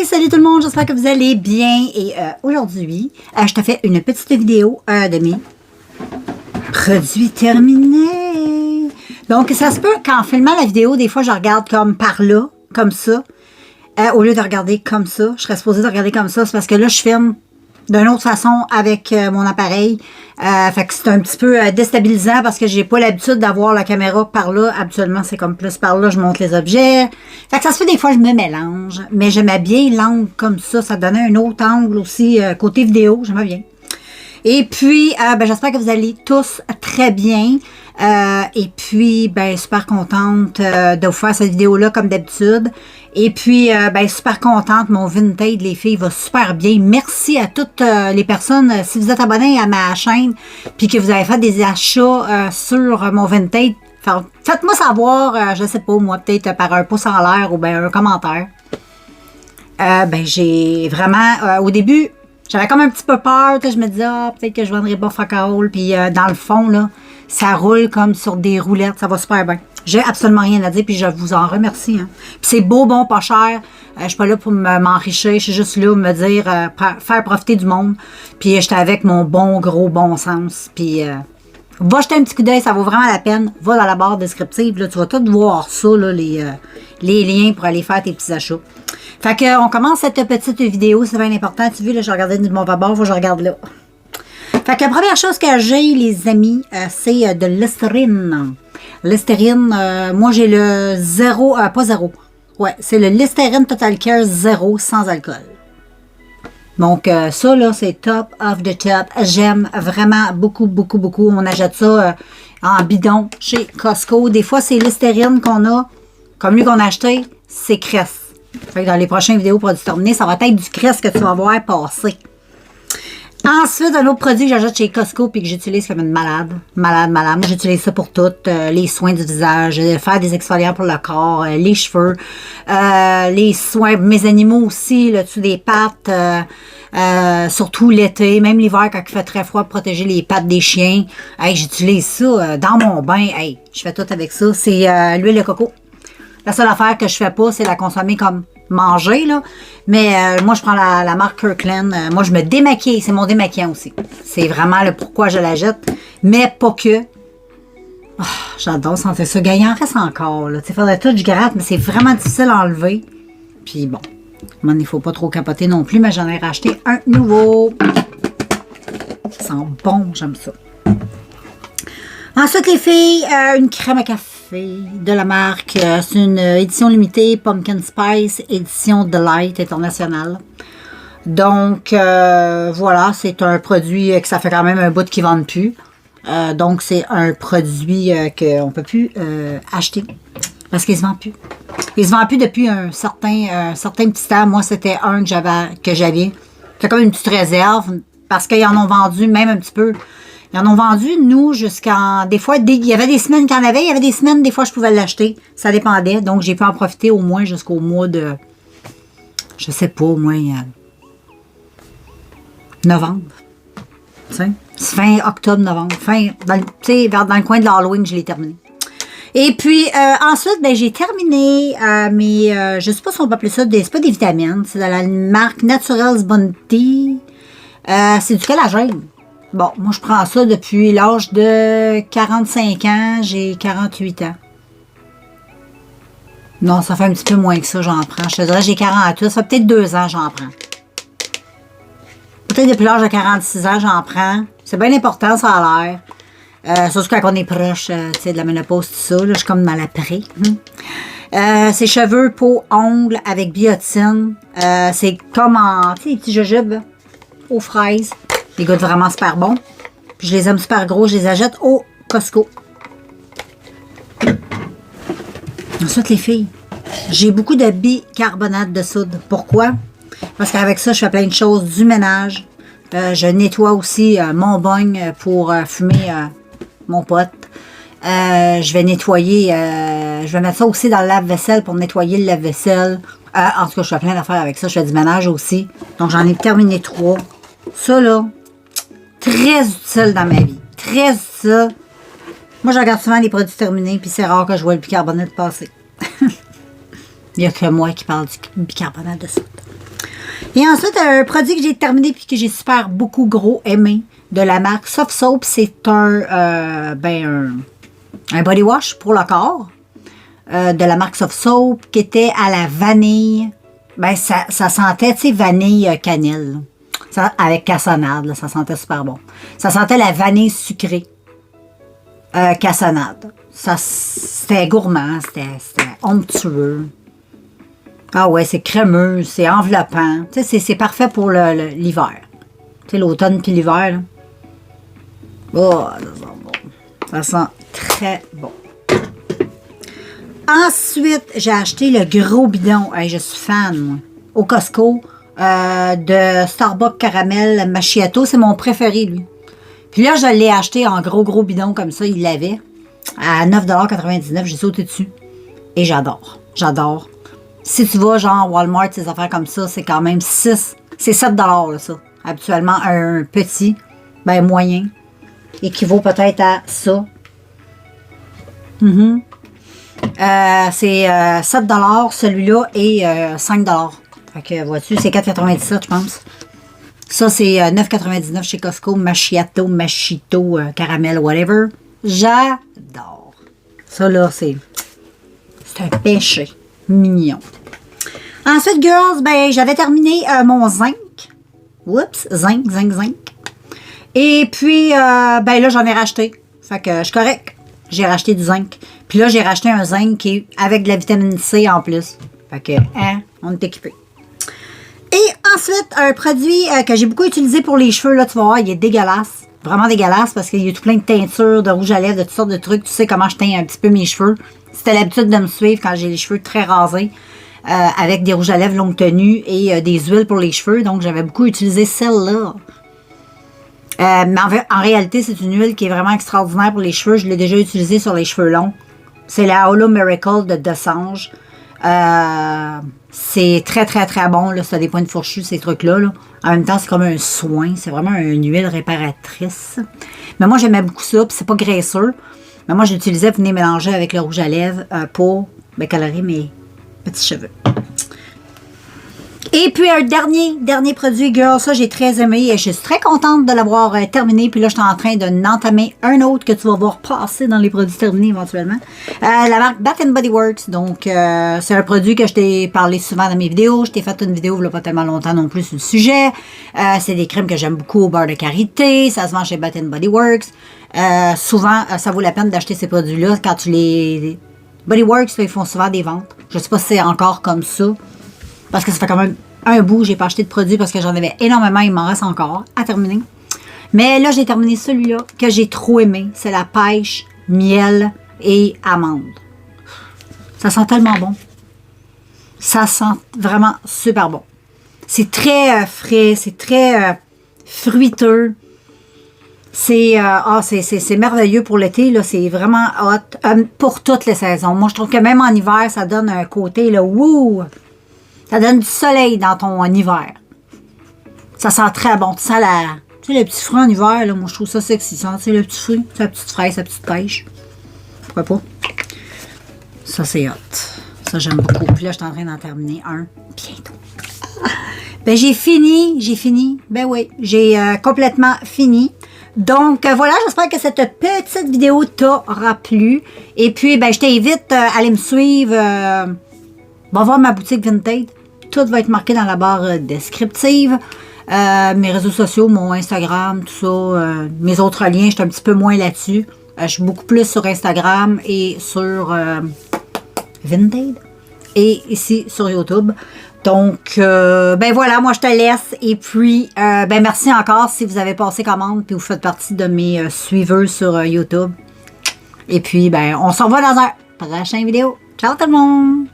Hey, salut tout le monde, j'espère que vous allez bien. Et aujourd'hui, je te fais une petite vidéo de mes produits terminés. Donc, ça se peut qu'en filmant la vidéo, des fois, je regarde comme par là, comme ça. Au lieu de regarder comme ça, je serais supposée de regarder comme ça. C'est parce que là, je filme d'une autre façon avec mon appareil. Fait que c'est un petit peu déstabilisant parce que j'ai pas l'habitude d'avoir la caméra par là. Habituellement, c'est comme plus par là, je monte les objets. Fait que ça se fait des fois, je me mélange. Mais j'aimais bien l'angle comme ça. Ça donnait un autre angle aussi côté vidéo. J'aimais bien. Et puis, j'espère que vous allez tous très bien. Et puis, super contente de vous faire cette vidéo-là comme d'habitude. Et puis, super contente. Mon Vinted, les filles, va super bien. Merci à toutes les personnes. Si vous êtes abonnés à ma chaîne puis que vous avez fait des achats sur mon Vinted, faites-moi savoir, je sais pas, moi, peut-être par un pouce en l'air ou bien un commentaire. J'ai vraiment, au début, j'avais comme un petit peu peur. Je me disais, peut-être que je vendrais pas fuck all. Puis dans le fond, là, ça roule comme sur des roulettes. Ça va super bien. J'ai absolument rien à dire, puis je vous en remercie. Hein. Puis c'est beau, bon, pas cher. Je suis pas là pour m'enrichir. Je suis juste là pour me dire, faire profiter du monde. Puis j'étais avec mon gros bon sens. Puis va jeter un petit coup d'œil, ça vaut vraiment la peine. Va dans la barre descriptive, là, tu vas tout voir ça, là, les liens pour aller faire tes petits achats. Fait que on commence cette petite vidéo, c'est bien important. Tu vois, là, je regardais de mon bord, faut que je regarde là. Fait que la première chose que j'ai, les amis, c'est de l'Listerine. Listerine, moi j'ai le zéro, pas zéro. Ouais, c'est le Listerine Total Care zéro sans alcool. Donc ça là, c'est top of the top. J'aime vraiment beaucoup, beaucoup, beaucoup. On achète ça en bidon chez Costco. Des fois, c'est Listerine qu'on a, comme lui qu'on a acheté, c'est Crest. Fait que dans les prochaines vidéos produits terminés, ça va être du Crest que tu vas voir passer. Ensuite, un autre produit que j'achète chez Costco et que j'utilise comme une malade. Malade. Moi, j'utilise ça pour tout. Les soins du visage, faire des exfoliants pour le corps, les cheveux, les soins, mes animaux aussi, le dessus des pattes, surtout l'été, même l'hiver quand il fait très froid pour protéger les pattes des chiens. Hey, j'utilise ça dans mon bain. Hey, je fais tout avec ça. C'est l'huile de coco. La seule affaire que je fais pas, c'est la consommer comme manger, là. Mais moi, je prends la marque Kirkland. Moi, je me démaquille. C'est mon démaquillant aussi. C'est vraiment le pourquoi je la jette. Mais pas que. Oh, j'adore sentir ça. Il en reste encore, là. Tu sais, faudrait tout, je gratte, mais c'est vraiment difficile à enlever. Puis bon, il ne faut pas trop capoter non plus, mais j'en ai racheté un nouveau. Ça sent bon, j'aime ça. Ensuite, les filles, une crème à café de la marque. C'est une édition limitée, Pumpkin Spice, édition Delight internationale. Donc, voilà, c'est un produit que ça fait quand même un bout qu'ils ne vendent plus. Donc, c'est un produit qu'on ne peut plus acheter parce qu'il ne se vend plus. Il ne se vend plus depuis un certain petit temps. Moi, c'était un que j'avais. C'est comme une petite réserve parce qu'ils en ont vendu même un petit peu. Ils en ont vendu, nous, jusqu'en... Des fois, il y avait des semaines qu'il y en avait. Il y avait des semaines, des fois, je pouvais l'acheter. Ça dépendait. Donc, j'ai pu en profiter au moins jusqu'au mois de... Je sais pas, au moins... novembre. Tu sais? Fin octobre, novembre. Dans le coin de l'Halloween, je l'ai terminé. Et puis, ensuite, j'ai terminé mes... je sais pas si on peut appeler ça c'est pas des vitamines. C'est de la marque Naturals Bounty. C'est du collagène. Bon, moi, je prends ça depuis l'âge de 45 ans. J'ai 48 ans. Non, ça fait un petit peu moins que ça, j'en prends. Je te dirais, j'ai 48. Ça fait peut-être 2 ans, j'en prends. Peut-être depuis l'âge de 46 ans, j'en prends. C'est bien important, ça a l'air. Surtout quand on est proche de la ménopause, tout ça. Là, je suis comme dans l'après. C'est cheveux, peau, ongles avec biotine. C'est comme en, tu sais, les petits jujubes aux fraises. Ils goûtent vraiment super bon. Puis je les aime super gros. Je les achète au Costco. Ensuite, les filles, j'ai beaucoup de bicarbonate de soude. Pourquoi? Parce qu'avec ça, je fais plein de choses. Du ménage. Je nettoie aussi mon bagne pour fumer mon pote. Je vais nettoyer. Je vais mettre ça aussi dans le lave-vaisselle pour nettoyer le lave-vaisselle. En tout cas, je fais plein d'affaires avec ça. Je fais du ménage aussi. Donc, j'en ai terminé 3. Ça, là, très utile dans ma vie. Très utile. Moi, je regarde souvent les produits terminés, puis c'est rare que je vois le bicarbonate passer. Il n'y a que moi qui parle du bicarbonate de soude. Et ensuite, un produit que j'ai terminé puis que j'ai super beaucoup gros aimé de la marque Soft Soap, c'est un body wash pour le corps de la marque Soft Soap qui était à la vanille. Ben, ça sentait, tu sais, vanille cannelle. Ça, avec cassonade, là, ça sentait super bon. Ça sentait la vanille sucrée. Cassonade. C'était gourmand, c'était onctueux. Ah ouais, c'est crémeux, c'est enveloppant. Tu sais, c'est parfait pour l'hiver. Tu sais, l'automne puis l'hiver, là. Oh, ça sent bon. Ça sent très bon. Ensuite, j'ai acheté le gros bidon. Hey, je suis fan, moi. Au Costco, de Starbucks Caramel Macchiato. C'est mon préféré, lui. Puis là, je l'ai acheté en gros bidon comme ça. Il l'avait. À 9,99 $. J'ai sauté dessus. Et j'adore. J'adore. Si tu vas, genre, Walmart, ces affaires comme ça, c'est quand même 6. C'est 7 $, là, ça. Habituellement, un petit, ben moyen, équivaut peut-être à ça. C'est 7 $, celui-là, et 5 $. Fait que, vois-tu, c'est 4,97 $, je pense. Ça, c'est 9,99 $ chez Costco, Machito, caramel, whatever. J'adore. Ça, là, c'est un péché mignon. Ensuite, girls, ben, j'avais terminé mon zinc. Oups, zinc. Et puis, ben là, j'en ai racheté. Fait que je suis correct. J'ai racheté du zinc. Puis là, j'ai racheté un zinc qui est avec de la vitamine C en plus. Fait que, on est équipé. Et ensuite, un produit que j'ai beaucoup utilisé pour les cheveux, là, tu vas voir, il est dégueulasse. Vraiment dégueulasse parce qu'il y a tout plein de teintures, de rouge à lèvres, de toutes sortes de trucs. Tu sais comment je teins un petit peu mes cheveux. C'était l'habitude de me suivre quand j'ai les cheveux très rasés. Avec des rouges à lèvres longue tenue et des huiles pour les cheveux. Donc, j'avais beaucoup utilisé celle-là. Mais en réalité, c'est une huile qui est vraiment extraordinaire pour les cheveux. Je l'ai déjà utilisée sur les cheveux longs. C'est la Holo Miracle de Dosange. C'est très, très, très bon. Là, ça a des points de fourchu, ces trucs-là. Là. En même temps, c'est comme un soin. C'est vraiment une huile réparatrice. Mais moi, j'aimais beaucoup ça. Puis c'est pas graisseux. Mais moi, je l'utilisais pour venir mélanger avec le rouge à lèvres pour colorer mes petits cheveux. Et puis un dernier produit, girl, ça j'ai très aimé et je suis très contente de l'avoir terminé. Puis là, je suis en train d'entamer un autre que tu vas voir passer dans les produits terminés éventuellement. La marque Bath Body Works. Donc, c'est un produit que je t'ai parlé souvent dans mes vidéos. Je t'ai fait une vidéo il n'y a pas tellement longtemps non plus sur le sujet. C'est des crèmes que j'aime beaucoup au beurre de karité. Ça se vend chez Bath Body Works. Souvent, ça vaut la peine d'acheter ces produits-là quand tu les... Body Works, là, ils font souvent des ventes. Je ne sais pas si c'est encore comme ça. Parce que ça fait quand même un bout, j'ai pas acheté de produits parce que j'en avais énormément, il m'en reste encore à terminer. Mais là, j'ai terminé celui-là que j'ai trop aimé. C'est la pêche, miel et amande. Ça sent tellement bon. Ça sent vraiment super bon. C'est très frais, c'est très fruiteux. C'est merveilleux pour l'été, là, c'est vraiment hot pour toutes les saisons. Moi, je trouve que même en hiver, ça donne un côté, là, wouh! Ça donne du soleil dans ton hiver. Ça sent très bon. Tu sens tu sais, le petit fruit en hiver, là, moi, je trouve ça sexy. Tu sais, le petit fruit, sa petite fraise, sa petite pêche. Pourquoi pas? Ça, c'est hot. Ça, j'aime beaucoup. Puis là, je suis en train d'en terminer un bientôt. Ben, j'ai fini. Ben oui, j'ai complètement fini. Donc, voilà, j'espère que cette petite vidéo t'aura plu. Et puis, ben, je t'invite à aller me suivre. Va voir ma boutique Vinted. Tout va être marqué dans la barre descriptive. Mes réseaux sociaux, mon Instagram, tout ça. Mes autres liens, je suis un petit peu moins là-dessus. Je suis beaucoup plus sur Instagram et sur Vinted. Et ici, sur YouTube. Donc, ben voilà, moi je te laisse. Et puis, ben merci encore si vous avez passé commande puis vous faites partie de mes suiveurs sur YouTube. Et puis, ben, on se revoit dans un prochain vidéo. Ciao tout le monde!